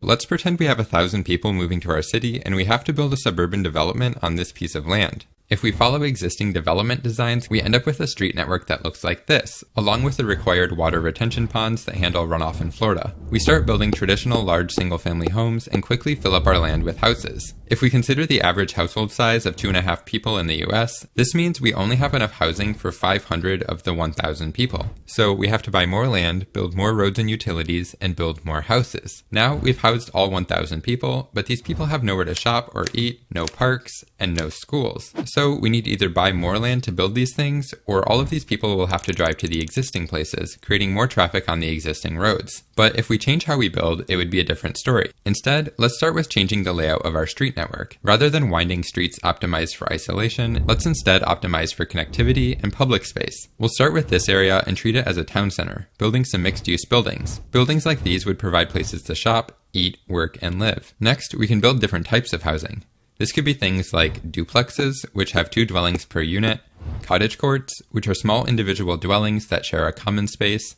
let's pretend we have 1,000 people moving to our city and we have to build a suburban development on this piece of land. If we follow existing development designs, we end up with a street network that looks like this, along with the required water retention ponds that handle runoff in Florida. We start building traditional large single-family homes and quickly fill up our land with houses. If we consider the average household size of 2.5 people in the US, this means we only have enough housing for 500 of the 1,000 people. So we have to buy more land, build more roads and utilities, and build more houses. Now we've housed all 1,000 people, but these people have nowhere to shop or eat, no parks, and no schools. So we need to either buy more land to build these things, or all of these people will have to drive to the existing places, creating more traffic on the existing roads. But if we change how we build, it would be a different story. Instead, let's start with changing the layout of our street network. Rather than winding streets optimized for isolation, let's instead optimize for connectivity and public space. We'll start with this area and treat it as a town center, building some mixed-use buildings. Buildings like these would provide places to shop, eat, work, and live. Next, we can build different types of housing. This could be things like duplexes, which have 2 dwellings per unit, cottage courts, which are small individual dwellings that share a common space,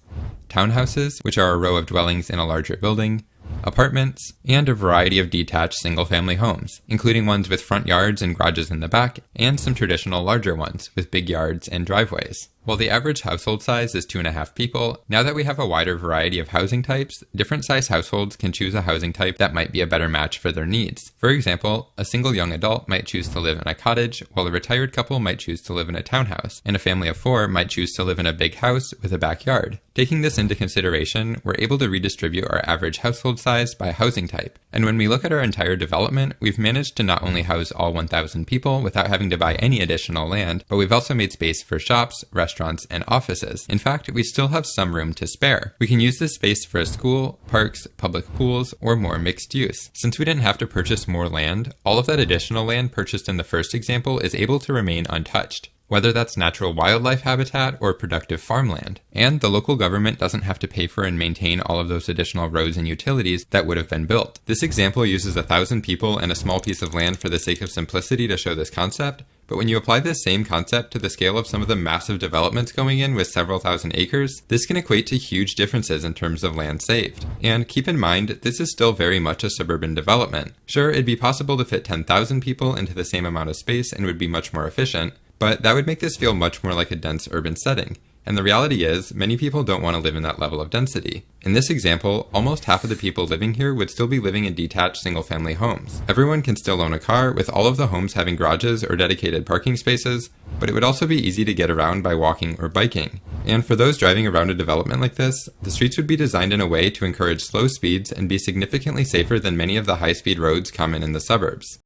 townhouses, which are a row of dwellings in a larger building, apartments, and a variety of detached single-family homes, including ones with front yards and garages in the back, and some traditional larger ones with big yards and driveways. While the average household size is 2.5 people, now that we have a wider variety of housing types, different size households can choose a housing type that might be a better match for their needs. For example, a single young adult might choose to live in a cottage, while a retired couple might choose to live in a townhouse, and a family of 4 might choose to live in a big house with a backyard. Taking this into consideration, we're able to redistribute our average household size by housing type. And when we look at our entire development, we've managed to not only house all 1,000 people without having to buy any additional land, but we've also made space for shops, restaurants, and offices. In fact, we still have some room to spare. We can use this space for a school, parks, public pools, or more mixed use. Since we didn't have to purchase more land, all of that additional land purchased in the first example is able to remain untouched, whether that's natural wildlife habitat or productive farmland. And the local government doesn't have to pay for and maintain all of those additional roads and utilities that would have been built. This example uses 1,000 people and a small piece of land for the sake of simplicity to show this concept, but when you apply this same concept to the scale of some of the massive developments going in with several thousand acres, this can equate to huge differences in terms of land saved. And keep in mind, this is still very much a suburban development. Sure, it'd be possible to fit 10,000 people into the same amount of space and would be much more efficient, but that would make this feel much more like a dense urban setting. And the reality is, many people don't want to live in that level of density. In this example, almost half of the people living here would still be living in detached single-family homes. Everyone can still own a car, with all of the homes having garages or dedicated parking spaces, but it would also be easy to get around by walking or biking. And for those driving around a development like this, the streets would be designed in a way to encourage slow speeds and be significantly safer than many of the high-speed roads common in the suburbs.